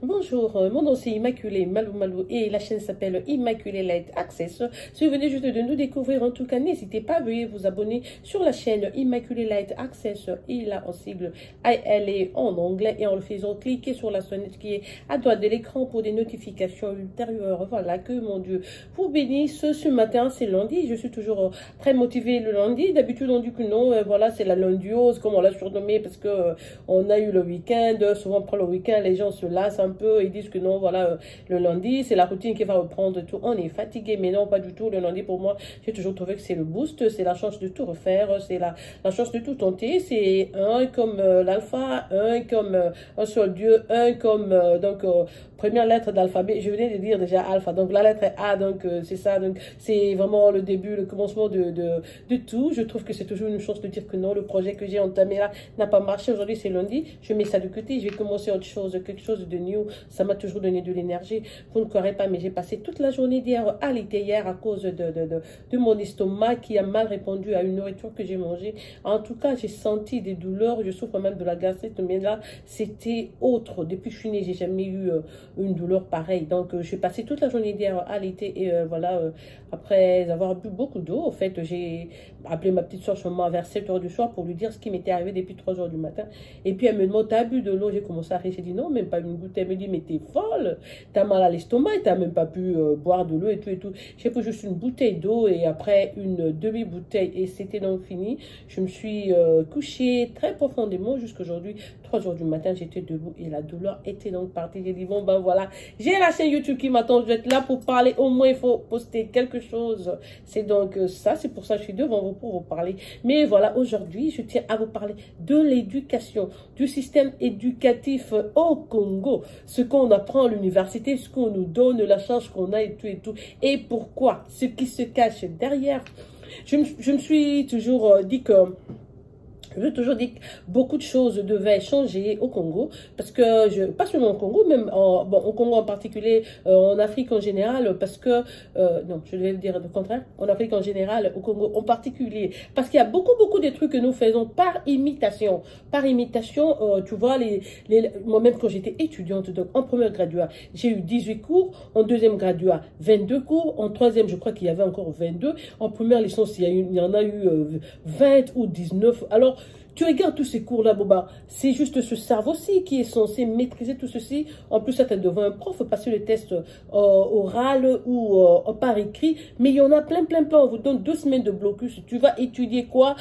Bonjour, mon nom c'est Immaculée Malou Malou et la chaîne s'appelle Immaculée Light Access. Si vous venez juste de nous découvrir, en tout cas, n'hésitez pas, veuillez vous abonner sur la chaîne Immaculée Light Access. Il a en sigle ILA en anglais et en le faisant, cliquez sur la sonnette qui est à droite de l'écran pour des notifications ultérieures. Voilà, que mon Dieu vous bénisse. Ce matin, c'est lundi, je suis toujours très motivée le lundi. D'habitude, on dit que non, voilà, c'est la lundiose, comme on l'a surnommé, parce que on a eu le week-end. Souvent, après le week-end, les gens se lassent un peu, ils disent que non, voilà, le lundi, c'est la routine qui va reprendre tout. On est fatigué, mais non, pas du tout. Le lundi, pour moi, j'ai toujours trouvé que c'est le boost, c'est la chance de tout refaire, c'est la chance de tout tenter. C'est un comme l'alpha, un comme un seul Dieu, un comme, première lettre d'alphabet. Je venais de dire déjà alpha, donc la lettre est A, donc c'est ça. Donc, c'est vraiment le début, le commencement de tout. Je trouve que c'est toujours une chance de dire que non, le projet que j'ai entamé là n'a pas marché. Aujourd'hui, c'est lundi, je mets ça de côté, je vais commencer autre chose, quelque chose de new. Ça m'a toujours donné de l'énergie. Vous ne croirez pas, mais j'ai passé toute la journée d'hier alité hier à cause de mon estomac qui a mal répondu à une nourriture que j'ai mangée. En tout cas, j'ai senti des douleurs. Je souffre même de la gastrite, mais là, c'était autre. Depuis que je suis née, j'ai jamais eu une douleur pareille. Donc, je suis passé toute la journée d'hier alité et voilà, après avoir bu beaucoup d'eau, en fait, j'ai appelé ma petite soeur chez moi vers 7 h du soir pour lui dire ce qui m'était arrivé depuis 3 h du matin. Et puis, elle me demande, t'as bu de l'eau? J'ai commencé à rire. J'ai dit non, même pas une goutte. Elle me dit, mais t'es folle, t'as mal à l'estomac et t'as même pas pu boire de l'eau et tout et tout. J'ai pris juste une bouteille d'eau et après une demi-bouteille et c'était donc fini. Je me suis couchée très profondément jusqu'aujourd'hui. 3 h du matin, j'étais debout et la douleur était donc partie. J'ai dit, bon ben voilà, j'ai la chaîne YouTube qui m'attend, je vais être là pour parler. Au moins, il faut poster quelque chose. C'est donc ça, c'est pour ça que je suis devant vous pour vous parler. Mais voilà, aujourd'hui, je tiens à vous parler de l'éducation, du système éducatif au Congo. Ce qu'on apprend à l'université, ce qu'on nous donne, la charge qu'on a et tout et tout. Et pourquoi, ce qui se cache derrière. Je me suis toujours dit que je toujours dit que beaucoup de choses devaient changer au Congo, parce que, pas seulement au Congo, même au Congo en particulier, en Afrique en général, parce que, non, je vais dire le contraire, en Afrique en général, au Congo en particulier, parce qu'il y a beaucoup de trucs que nous faisons par imitation. Par imitation, tu vois, moi-même quand j'étais étudiante, donc en première graduat, j'ai eu 18 cours, en deuxième graduat, 22 cours, en troisième, je crois qu'il y avait encore 22, en première licence, il y en a eu 20 ou 19, alors, tu regardes tous ces cours-là, Boba, c'est juste ce cerveau-ci qui est censé maîtriser tout ceci. En plus, ça t'es devant un prof, passer le test oral ou par écrit. Mais il y en a plein. On vous donne 2 semaines de blocus. Tu vas étudier quoi?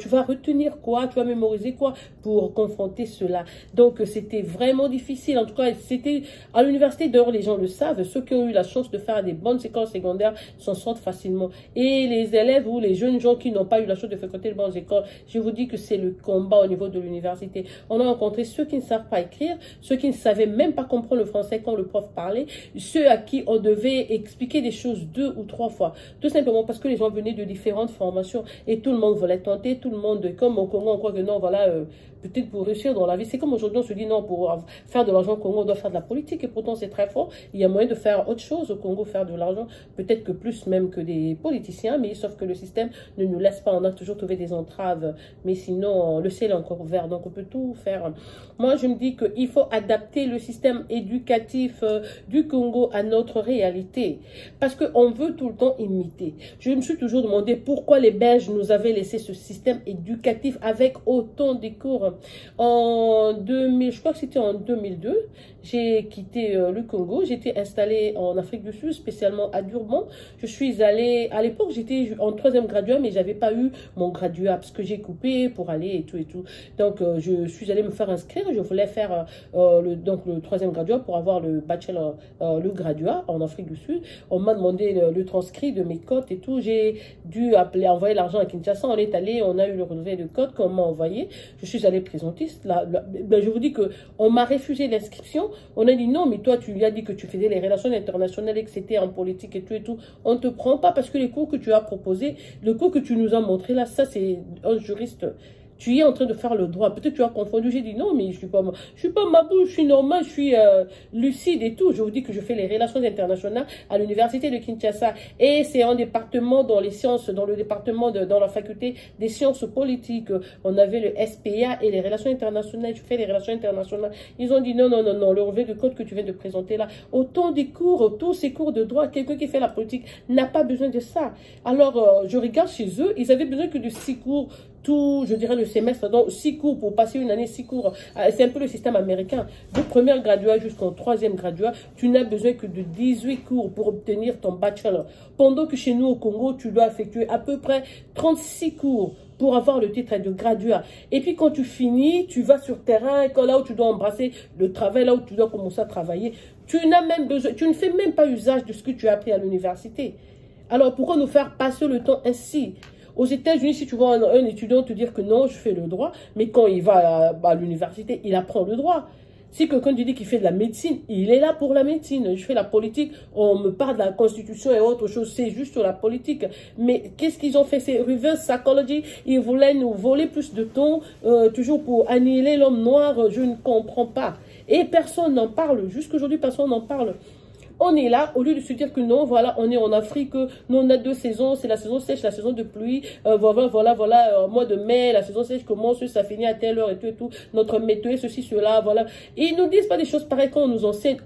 Tu vas retenir quoi? Tu vas mémoriser quoi pour confronter cela? Donc, c'était vraiment difficile. En tout cas, c'était à l'université, d'ailleurs, les gens le savent. Ceux qui ont eu la chance de faire des bonnes écoles secondaires s'en sortent facilement. Et les élèves ou les jeunes gens qui n'ont pas eu la chance de fréquenter les bonnes écoles, je vous dis que c'est le combat au niveau de l'université. On a rencontré ceux qui ne savent pas écrire, ceux qui ne savaient même pas comprendre le français quand le prof parlait, ceux à qui on devait expliquer des choses 2 ou 3 fois. Tout simplement parce que les gens venaient de différentes formations et tout le monde voulait tenter, tout le monde, comme au Congo, on croit que non, voilà, peut-être pour réussir dans la vie. C'est comme aujourd'hui, on se dit non, pour faire de l'argent au Congo, on doit faire de la politique et pourtant c'est très fort. Il y a moyen de faire autre chose au Congo, faire de l'argent, peut-être que plus même que des politiciens, mais sauf que le système ne nous laisse pas. On a toujours trouvé des entraves, mais sinon, le ciel est encore vert, donc on peut tout faire. Moi, je me dis qu'il faut adapter le système éducatif du Congo à notre réalité, parce qu'on veut tout le temps imiter. Je me suis toujours demandé pourquoi les Belges nous avaient laissé ce système éducatif avec autant de cours. En 2000, je crois que c'était en 2002, j'ai quitté le Congo, j'étais installée en Afrique du Sud, spécialement à Durban. Je suis allée, à l'époque, j'étais en 3e graduat, mais j'avais pas eu mon graduat, parce que j'ai coupé pour aller et tout. Donc, je suis allée me faire inscrire. Je voulais faire le 3e graduat pour avoir le bachelor, le graduat en Afrique du Sud. On m'a demandé le transcrit de mes cotes et tout. J'ai dû envoyer l'argent à Kinshasa. On est allé, on a eu le relevé de cotes qu'on m'a envoyé. Je suis allée présentiste. Ben, je vous dis que on m'a refusé l'inscription. On a dit non, mais toi, tu lui as dit que tu faisais les relations internationales et que c'était en politique et tout. On ne te prend pas parce que les cours que tu as proposés, le cours que tu nous as montré là, ça, c'est un juriste. Tu es en train de faire le droit. Peut-être que tu as confondu. J'ai dit non, mais je suis pas Mabou, je suis normale, je suis lucide et tout. Je vous dis que je fais les relations internationales à l'université de Kinshasa. Et c'est un département dans les sciences, dans le département, dans la faculté des sciences politiques. On avait le SPA et les relations internationales. Je fais les relations internationales. Ils ont dit non, non, non, non. Le relevé de code que tu viens de présenter là, autant des cours, tous ces cours de droit, quelqu'un qui fait la politique n'a pas besoin de ça. Alors, je regarde chez eux, ils avaient besoin que de 6 cours, tout, je dirais, le semestre, donc 6 cours pour passer une année, 6 cours. C'est un peu le système américain. De première graduat jusqu'en troisième graduat, tu n'as besoin que de 18 cours pour obtenir ton bachelor. Pendant que chez nous au Congo, tu dois effectuer à peu près 36 cours pour avoir le titre de graduat. Et puis quand tu finis, tu vas sur terrain, là où tu dois embrasser le travail, là où tu dois commencer à travailler, tu n'as même besoin, tu ne fais même pas usage de ce que tu as appris à l'université. Alors pourquoi nous faire passer le temps ainsi? Aux États-Unis, si tu vois un étudiant te dire que non, je fais le droit, mais quand il va à l'université, il apprend le droit. Si quelqu'un te dit qu'il fait de la médecine, il est là pour la médecine. Je fais la politique, on me parle de la constitution et autre chose, c'est juste sur la politique. Mais qu'est-ce qu'ils ont fait? C'est reverse psychology. Ils voulaient nous voler plus de temps, toujours pour annihiler l'homme noir. Je ne comprends pas. Et personne n'en parle. Jusqu'aujourd'hui, personne n'en parle. On est là, au lieu de se dire que non, voilà, on est en Afrique, nous on a 2 saisons, c'est la saison sèche, la saison de pluie, voilà, mois de mai, la saison sèche commence, ça finit à telle heure et tout, notre météo, ceci, cela, voilà. Et ils nous disent pas des choses pareilles quand on nous enseigne,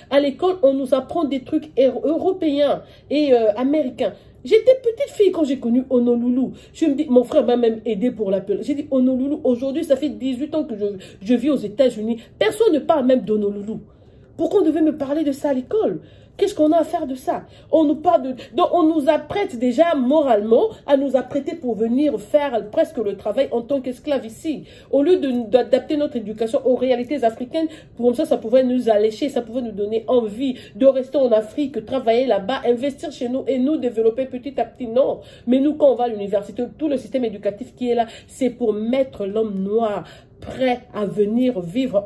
à l'école, on nous apprend des trucs européens et américains. J'étais petite fille quand j'ai connu Honolulu. Je me dis, mon frère m'a même aidé pour l'appeler. J'ai dit, Honolulu, aujourd'hui, ça fait 18 ans que je vis aux États-Unis. Personne ne parle même d'Honolulu. Pourquoi on devait me parler de ça à l'école? Qu'est-ce qu'on a à faire de ça? On nous parle de... Donc, on nous apprête déjà moralement à nous apprêter pour venir faire presque le travail en tant qu'esclaves ici. Au lieu d'adapter notre éducation aux réalités africaines, comme ça pouvait nous allécher, ça pouvait nous donner envie de rester en Afrique, travailler là-bas, investir chez nous et nous développer petit à petit. Non. Mais nous, quand on va à l'université, tout le système éducatif qui est là, c'est pour mettre l'homme noir prêt à venir vivre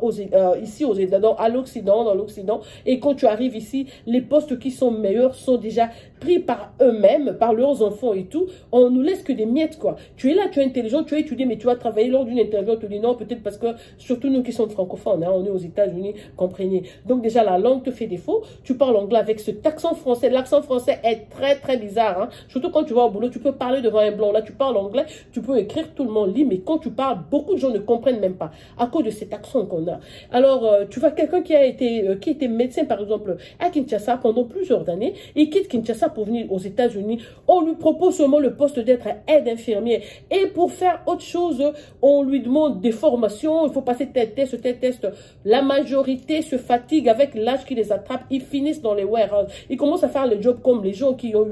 ici à l'Occident, dans l'Occident. Et quand tu arrives ici, les postes qui sont meilleurs sont déjà pris par eux-mêmes, par leurs enfants et tout. On nous laisse que des miettes, quoi. Tu es là, tu es intelligent, tu as étudié, mais tu vas travailler lors d'une interview, on te dit non, peut-être parce que, surtout nous qui sommes francophones, hein, on est aux États-Unis, comprenez. Donc déjà, la langue te fait défaut. Tu parles anglais avec cet accent français. L'accent français est très, très bizarre, hein. Surtout quand tu vas au boulot, tu peux parler devant un blanc. Là, tu parles anglais, tu peux écrire, tout le monde lit, mais quand tu parles, beaucoup de gens ne comprennent même pas à cause de cet accent qu'on a. Alors, tu vois quelqu'un qui était médecin, par exemple, à Kinshasa pendant plusieurs années, il quitte Kinshasa pour venir aux États-Unis. On lui propose seulement le poste d'être aide infirmière. Et pour faire autre chose, on lui demande des formations, il faut passer tel test, tel test. La majorité se fatigue avec l'âge qui les attrape, ils finissent dans les warehouses. Ils commencent à faire le job comme les gens qui ont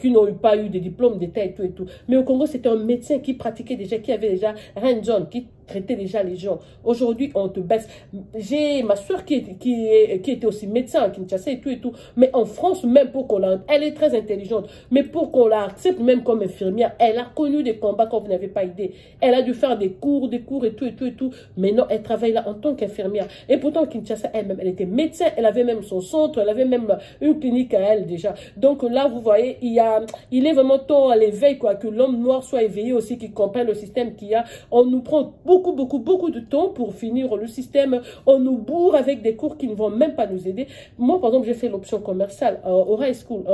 qui n'ont pas eu des diplômes d'État et tout et tout. Mais au Congo, c'était un médecin qui pratiquait déjà, qui avait déjà hands-on, qui traitait déjà les gens. Aujourd'hui, on te baisse. J'ai ma soeur qui était aussi médecin à Kinshasa et tout. Mais en France, même pour qu'on la... Elle est très intelligente. Mais pour qu'on la accepte même comme infirmière, elle a connu des combats quand vous n'avez pas idée. Elle a dû faire des cours et tout. Mais non, elle travaille là en tant qu'infirmière. Et pourtant, Kinshasa, elle-même, elle était médecin. Elle avait même son centre. Elle avait même une clinique à elle déjà. Donc là, vous voyez, il est vraiment temps à l'éveil, quoi, que l'homme noir soit éveillé aussi, qu'il comprenne le système qu'il y a. On nous prend beaucoup de temps pour finir le système. On nous bourre avec des cours qui ne vont même pas nous aider. Moi, par exemple, j'ai fait l'option commerciale au high school,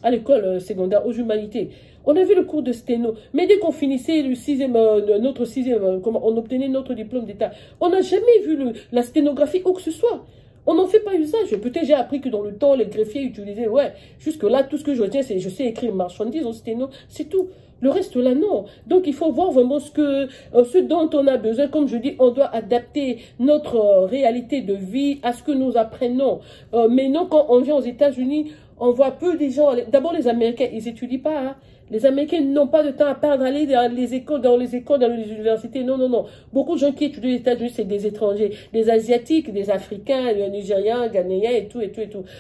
à l'école secondaire, aux humanités. On avait le cours de sténo. Mais dès qu'on finissait notre sixième, on obtenait notre diplôme d'État, on n'a jamais vu la sténographie ou que ce soit. On n'en fait pas usage. Peut-être j'ai appris que dans le temps, les greffiers utilisaient, ouais, jusque là, tout ce que je retiens, c'est je sais écrire marchandise en sténo, c'est tout. Le reste là, non. Donc, il faut voir vraiment ce dont on a besoin. Comme je dis, on doit adapter notre réalité de vie à ce que nous apprenons. Mais non, quand on vient aux États-Unis, on voit peu des gens. D'abord, les Américains, ils n'étudient pas, hein. Les Américains n'ont pas de temps à perdre, aller dans les écoles, dans les universités. Non, non, non. Beaucoup de gens qui étudient aux États-Unis, c'est des étrangers, des Asiatiques, des Africains, des Nigériens, Ghanéens et tout.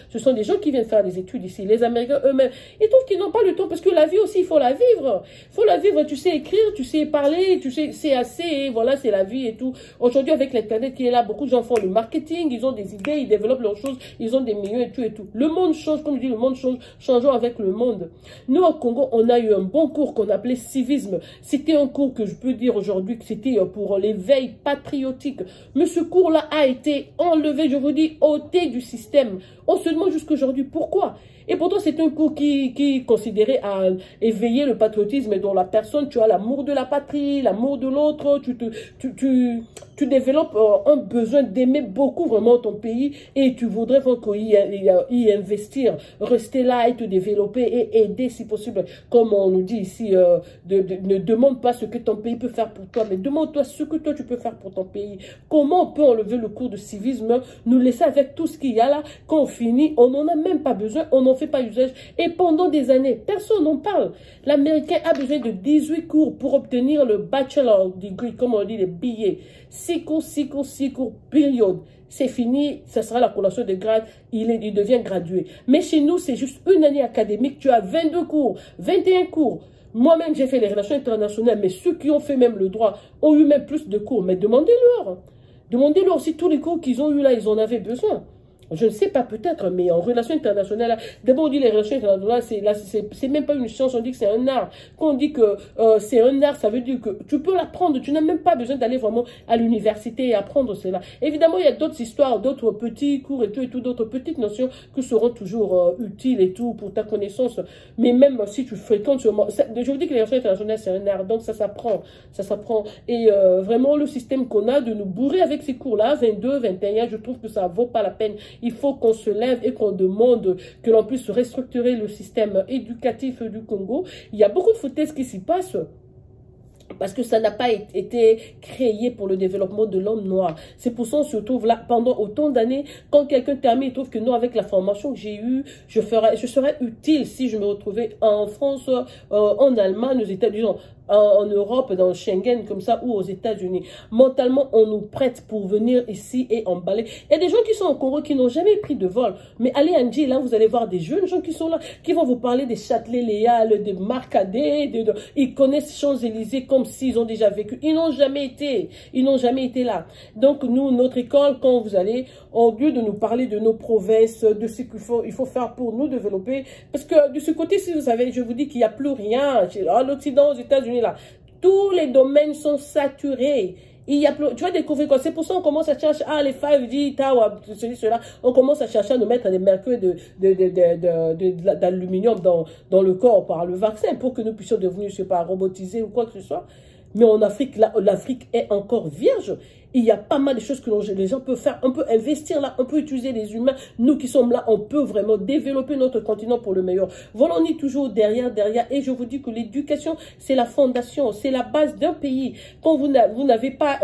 Ce sont des gens qui viennent faire des études ici. Les Américains eux-mêmes, ils trouvent qu'ils n'ont pas le temps parce que la vie aussi, il faut la vivre. Il faut la vivre. Tu sais écrire, tu sais parler, tu sais, c'est assez. Et voilà, c'est la vie et tout. Aujourd'hui, avec l'Internet qui est là, beaucoup de gens font le marketing, ils ont des idées, ils développent leurs choses, ils ont des millions et tout. Le monde change, comme je dis, le monde change, changeons avec le monde. Nous, au Congo, on a a eu un bon cours qu'on appelait civisme. C'était un cours que je peux dire aujourd'hui que c'était pour l'éveil patriotique. Mais ce cours-là a été enlevé, je vous dis, ôté du système. On se demande jusqu'aujourd'hui pourquoi. Et pourtant, c'est un cours qui considérait à éveiller le patriotisme dans la personne. Tu as l'amour de la patrie, l'amour de l'autre. Tu développes un besoin d'aimer beaucoup vraiment ton pays et tu voudrais vraiment y investir, rester là et te développer et aider si possible. Comme on nous dit ici, ne demande pas ce que ton pays peut faire pour toi, mais demande-toi ce que toi tu peux faire pour ton pays. Comment on peut enlever le cours de civisme, nous laisser avec tout ce qu'il y a là, quand on finit, on n'en a même pas besoin, on n'en fait pas usage. Et pendant des années, personne n'en parle. L'Américain a besoin de 18 cours pour obtenir le bachelor degree, comme on dit, les billets. 6 cours, période. C'est fini, ça sera la collation de grade, il devient gradué. Mais chez nous, c'est juste une année académique, tu as 22 cours, 21 cours. Moi-même, j'ai fait les relations internationales, mais ceux qui ont fait même le droit ont eu même plus de cours. Mais demandez-leur. Demandez-leur si tous les cours qu'ils ont eu là, ils en avaient besoin. Je ne sais pas, peut-être, mais en relations internationales, d'abord on dit les relations internationales, c'est même pas une science, on dit que c'est un art. Quand on dit que c'est un art, ça veut dire que tu peux l'apprendre, tu n'as même pas besoin d'aller vraiment à l'université et apprendre cela. Évidemment, il y a d'autres histoires, d'autres petits cours et tout, d'autres petites notions qui seront toujours utiles et tout pour ta connaissance. Mais même si tu fréquentes, je vous dis que les relations internationales, c'est un art, donc ça s'apprend. Et vraiment, le système qu'on a de nous bourrer avec ces cours-là, 22, 21, je trouve que ça vaut pas la peine. Il faut qu'on se lève et qu'on demande que l'on puisse restructurer le système éducatif du Congo. Il y a beaucoup de foutaises qui s'y passent. Parce que ça n'a pas été créé pour le développement de l'homme noir. C'est pour ça qu'on se retrouve là pendant autant d'années. Quand quelqu'un termine, il trouve que non, avec la formation que j'ai eue, je serais utile si je me retrouvais en France, en Allemagne, aux États-Unis, en Europe, dans Schengen, comme ça, ou aux États-Unis. Mentalement, on nous prête pour venir ici et emballer. Il y a des gens qui sont au Congo qui n'ont jamais pris de vol. Mais allez à Ndji, là, vous allez voir des jeunes gens qui sont là, qui vont vous parler des Châtelet-Léal, des Marcadet, ils connaissent Champs-Élysées comme s'ils ont déjà vécu. Ils n'ont jamais été là. Donc, nous, notre école, quand vous allez, au lieu de nous parler de nos provinces, de ce il faut faire pour nous développer, parce que de ce côté, si vous savez, je vous dis qu'il n'y a plus rien. À l'Occident, aux États-Unis, là, tous les domaines sont saturés. Il y a plus, tu vas découvrir quoi. C'est pour ça qu'on commence à chercher, les 5G, cela. On commence à chercher à nous mettre des mercures d'aluminium dans le corps par le vaccin pour que nous puissions devenir, je sais pas, robotisés ou quoi que ce soit. Mais en Afrique, l'Afrique est encore vierge. Il y a pas mal de choses que les gens peuvent faire. On peut investir là, on peut utiliser les humains. Nous qui sommes là, on peut vraiment développer notre continent pour le meilleur. Voilà, on est toujours derrière. Et je vous dis que l'éducation, c'est la fondation, c'est la base d'un pays. Quand vous n'avez pas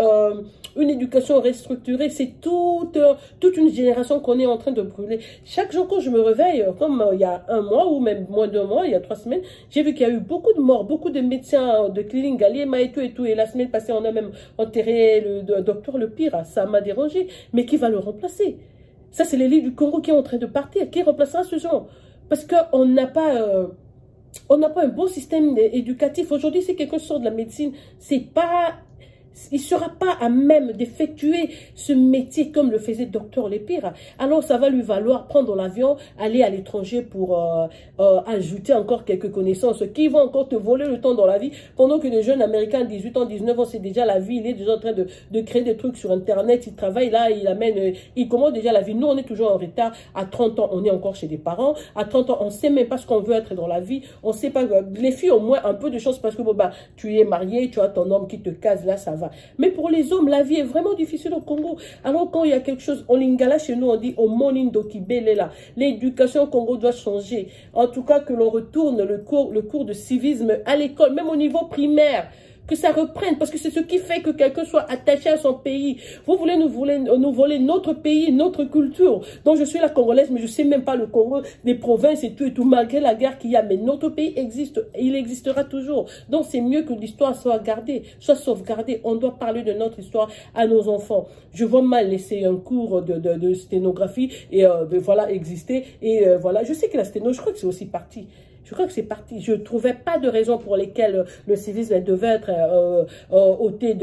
une éducation restructurée, c'est toute une génération qu'on est en train de brûler. Chaque jour quand je me réveille, comme il y a un mois ou même moins d'un mois, il y a 3 semaines, j'ai vu qu'il y a eu beaucoup de morts, beaucoup de médecins de clinique, Galiema et tout. Et la semaine passée, on a même enterré le docteur Le Pire. Ça m'a dérangé. Mais qui va le remplacer? Ça, c'est l'élite du Congo qui est en train de partir. Qui remplacera ce genre? Parce qu'on n'a pas... on n'a pas un bon système éducatif. Aujourd'hui, si quelqu'un sort de la médecine, il ne sera pas à même d'effectuer ce métier comme le faisait docteur Lépire. Alors, ça va lui valoir prendre l'avion, aller à l'étranger pour ajouter encore quelques connaissances qui vont encore te voler le temps dans la vie. Pendant que les jeunes américains, 18 ans, 19 ans, c'est déjà la vie. Il est déjà en train de créer des trucs sur Internet. Il travaille là, il commence déjà la vie. Nous, on est toujours en retard. À 30 ans, on est encore chez des parents. À 30 ans, on ne sait même pas ce qu'on veut être dans la vie. On ne sait pas. Les filles, au moins, un peu de chance parce que tu es marié, tu as ton homme qui te case, là, ça va. Mais pour les hommes, la vie est vraiment difficile au Congo. Alors quand il y a quelque chose, en lingala chez nous, on dit au monindo kibelela. L'éducation au Congo doit changer. En tout cas, que l'on retourne le cours de civisme à l'école, même au niveau primaire. Que ça reprenne, parce que c'est ce qui fait que quelqu'un soit attaché à son pays. Vous voulez nous voler notre pays, notre culture. Donc je suis la Congolaise, mais je sais même pas le Congo, les provinces et tout, malgré la guerre qu'il y a. Mais notre pays existe, et il existera toujours. Donc c'est mieux que l'histoire soit gardée, soit sauvegardée. On doit parler de notre histoire à nos enfants. Je vois mal laisser un cours de sténographie et voilà, exister. Et voilà, je sais que la sténo, je crois que c'est aussi parti. Je crois que c'est parti. Je ne trouvais pas de raison pour lesquelles le civisme devait être ôté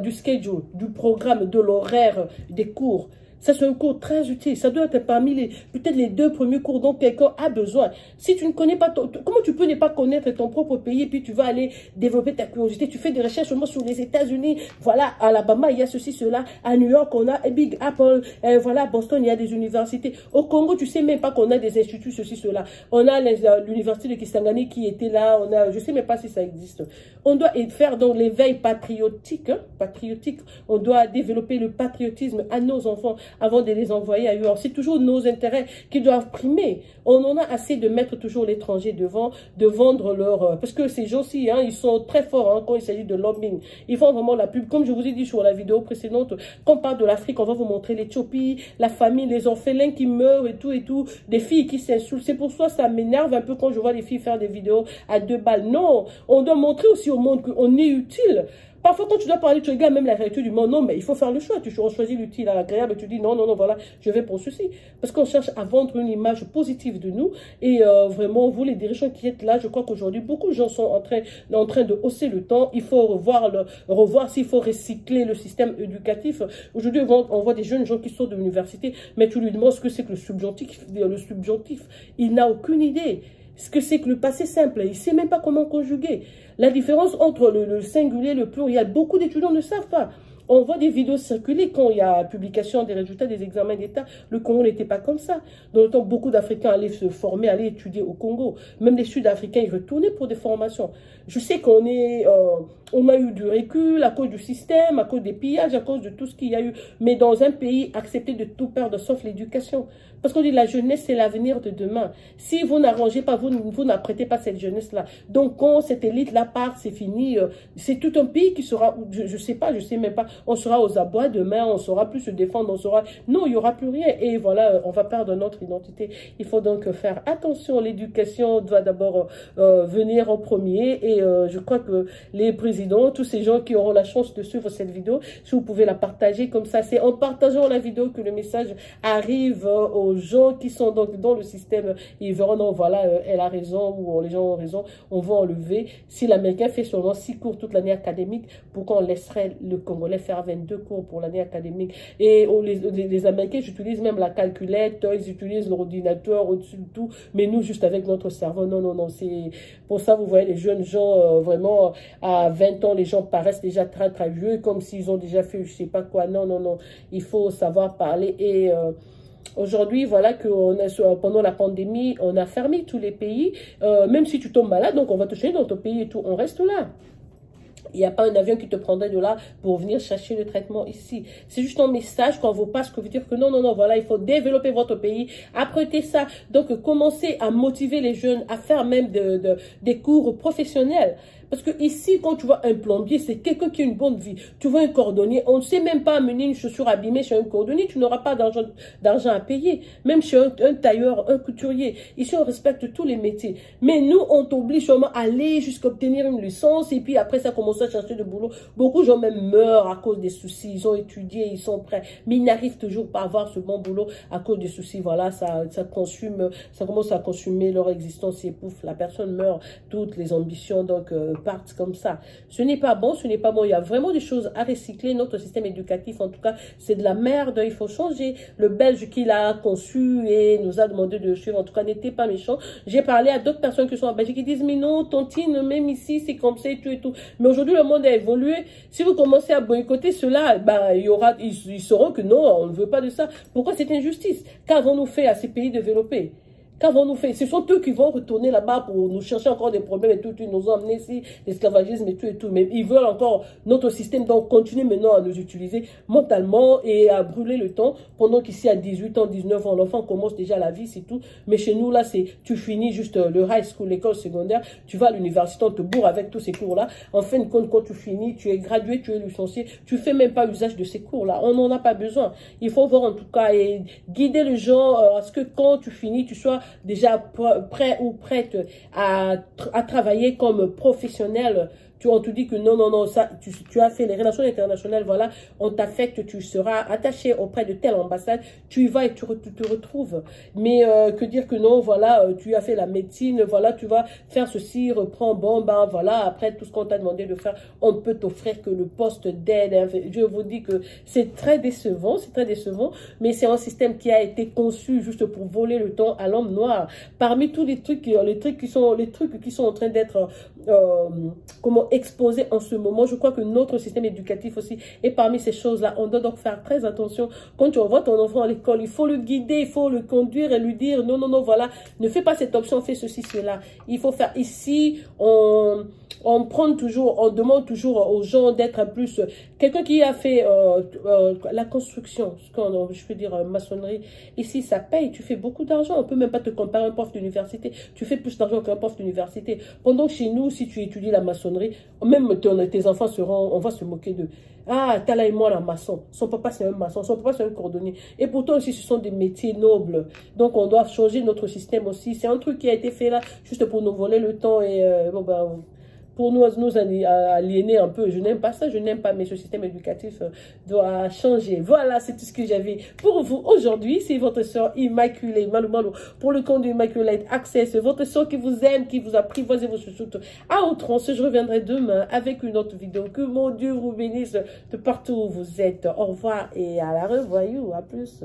du schedule, du programme, de l'horaire des cours. Ça, c'est un cours très utile. Ça doit être parmi les peut-être les 2 premiers cours dont quelqu'un a besoin. Si tu ne connais pas, comment tu peux ne pas connaître ton propre pays et puis tu vas aller développer ta curiosité. Tu fais des recherches seulement sur les États-Unis. Voilà, à Alabama, il y a ceci, cela. À New York, on a Big Apple. Voilà, à Boston, il y a des universités. Au Congo, tu sais même pas qu'on a des instituts, ceci, cela. On a l'université de Kisangani qui était là. On a, je sais même pas si ça existe. On doit faire donc l'éveil patriotique, hein, patriotique. On doit développer le patriotisme à nos enfants avant de les envoyer ailleurs. C'est toujours nos intérêts qui doivent primer. On en a assez de mettre toujours l'étranger devant, de vendre leur... parce que ces gens-ci, hein, ils sont très forts hein, quand il s'agit de lobbying. Ils font vraiment la pub. Comme je vous ai dit sur la vidéo précédente, quand on parle de l'Afrique, on va vous montrer l'Éthiopie, la famille, les orphelins qui meurent et tout, des filles qui s'insultent. C'est pour ça m'énerve un peu quand je vois les filles faire des vidéos à 2 balles. Non, on doit montrer aussi au monde qu'on est utile. Parfois, quand tu dois parler, tu regardes même la réalité du monde. Non, mais il faut faire le choix. Tu choisis l'utile à l'agréable et tu dis non, voilà, je vais pour ceci. Parce qu'on cherche à vendre une image positive de nous. Et vraiment, vous, les dirigeants qui êtes là, je crois qu'aujourd'hui, beaucoup de gens sont en train de hausser le temps. Il faut revoir s'il faut recycler le système éducatif. Aujourd'hui, on voit des jeunes gens qui sortent de l'université, mais tu lui demandes ce que c'est que le subjonctif. Il n'a aucune idée. Ce que c'est que le passé simple, il ne sait même pas comment conjuguer. La différence entre le singulier et le pluriel, beaucoup d'étudiants ne savent pas. On voit des vidéos circuler quand il y a publication des résultats des examens d'État. Le Congo n'était pas comme ça. Dans le temps, beaucoup d'Africains allaient se former, allaient étudier au Congo. Même les Sud-Africains, ils retournaient pour des formations. Je sais qu'on on a eu du recul à cause du système, à cause des pillages, à cause de tout ce qu'il y a eu. Mais dans un pays, accepter de tout perdre, sauf l'éducation. Parce qu'on dit la jeunesse, c'est l'avenir de demain. Si vous n'arrangez pas, vous n'apprêtez pas cette jeunesse-là. Donc, quand cette élite-là part, c'est fini. C'est tout un pays qui sera, je sais pas, je sais même pas, on sera aux abois demain, on saura plus se défendre, on saura... Non, il n'y aura plus rien. Et voilà, on va perdre notre identité. Il faut donc faire attention. L'éducation doit d'abord venir en premier. Et je crois que les présidents, tous ces gens qui auront la chance de suivre cette vidéo, si vous pouvez la partager comme ça, c'est en partageant la vidéo que le message arrive aux gens qui sont donc dans le système. Ils verront, non, voilà, elle a raison, ou les gens ont raison, on va enlever. Si l'Américain fait seulement 6 cours toute l'année académique, pourquoi on laisserait le Congolais faire 22 cours pour l'année académique? Et les Américains, j'utilise même la calculette, ils utilisent l'ordinateur au-dessus de tout, mais nous, juste avec notre cerveau, non, c'est pour ça, vous voyez, les jeunes gens, vraiment, à 20 ans, les gens paraissent déjà très, très vieux, comme s'ils ont déjà fait, je sais pas quoi, non, il faut savoir parler. Et aujourd'hui, voilà que pendant la pandémie, on a fermé tous les pays, même si tu tombes malade, donc on va te soigner dans ton pays et tout, on reste là. Il n'y a pas un avion qui te prendrait de là pour venir chercher le traitement ici. C'est juste un message qu'on vous passe, que vous dire que non, voilà, il faut développer votre pays, apprêter ça. Donc, commencez à motiver les jeunes à faire même des cours professionnels. Parce que ici, quand tu vois un plombier, c'est quelqu'un qui a une bonne vie. Tu vois un cordonnier, on ne sait même pas amener une chaussure abîmée chez un cordonnier, tu n'auras pas d'argent à payer. Même chez un tailleur, un couturier. Ici, on respecte tous les métiers. Mais nous, on t'oblige seulement à aller jusqu'à obtenir une licence et puis après ça, commencer à chercher de boulot. Beaucoup de gens même meurent à cause des soucis. Ils ont étudié, ils sont prêts. Mais ils n'arrivent toujours pas à avoir ce bon boulot à cause des soucis. Voilà, ça commence à consumer leur existence et pouf, la personne meurt. Toutes les ambitions, donc, partent comme ça. Ce n'est pas bon, ce n'est pas bon. Il y a vraiment des choses à recycler. Notre système éducatif, en tout cas, c'est de la merde. Il faut changer. Le Belge qui l'a conçu et nous a demandé de suivre, en tout cas, n'était pas méchant. J'ai parlé à d'autres personnes qui sont en Belgique qui disent, mais non, tontine, même ici, c'est comme ça et tout et tout. Mais aujourd'hui, le monde a évolué. Si vous commencez à boycotter cela, ben, ils sauront que non, on ne veut pas de ça. Pourquoi c'est injustice? Qu'avons-nous fait à ces pays développés? Qu'avons-nous fait? Ce sont eux qui vont retourner là-bas pour nous chercher encore des problèmes et tout. Ils nous ont amené ici, l'esclavagisme et tout. Mais ils veulent encore notre système, donc continuer maintenant à nous utiliser mentalement et à brûler le temps. Pendant qu'ici, à 18 ans, 19 ans, l'enfant commence déjà la vie, c'est tout. Mais chez nous, là, c'est tu finis juste le high school, l'école secondaire. Tu vas à l'université, on te bourre avec tous ces cours-là. En fin de compte, quand tu finis, tu es gradué, tu es licencié. Tu fais même pas usage de ces cours-là. On n'en a pas besoin. Il faut voir en tout cas et guider les gens à ce que quand tu finis, tu sois déjà prêt ou prête à travailler comme professionnel. on te dit que non, non, non, ça, tu as fait les relations internationales, voilà, on t'affecte, tu seras attaché auprès de telle ambassade, tu y vas et tu te retrouves. Mais que dire que non, voilà, tu as fait la médecine, voilà, tu vas faire ceci, reprends, bon, ben voilà, après tout ce qu'on t'a demandé de faire, on ne peut t'offrir que le poste d'aide. Je vous dis que c'est très décevant, mais c'est un système qui a été conçu juste pour voler le temps à l'homme noir. Parmi tous les trucs qui sont en train d'être comment exposés en ce moment, je crois que notre système éducatif aussi est parmi ces choses-là. On doit donc faire très attention. Quand tu envoies ton enfant à l'école, il faut le guider, il faut le conduire et lui dire non, non, non, voilà, ne fais pas cette option, fais ceci, cela. Il faut faire ici, on demande toujours aux gens d'être plus... Quelqu'un qui a fait la construction, je peux dire maçonnerie, ici ça paye, tu fais beaucoup d'argent. On peut même pas te comparer à un prof d'université. Tu fais plus d'argent qu'un prof d'université. Pendant que chez nous, si tu étudies la maçonnerie, même tes enfants on va se moquer d'eux. Ah, Tala et moi, la maçon. Son papa, c'est un maçon. Son papa, c'est un cordonnier. Et pourtant, aussi, ce sont des métiers nobles. Donc, on doit changer notre système aussi. C'est un truc qui a été fait là, juste pour nous voler le temps et bon, ben, pour nous aliéner un peu. Je n'aime pas ça, je n'aime pas, mais ce système éducatif doit changer. Voilà, c'est tout ce que j'avais pour vous aujourd'hui. C'est votre soeur Immaculée Malou Malou pour le compte d'Immaculate Access. Votre soeur qui vous aime, qui vous apprivoise et vous chouchoute à outrance. Je reviendrai demain avec une autre vidéo. Que mon Dieu vous bénisse de partout où vous êtes. Au revoir et à la revoyure. À plus.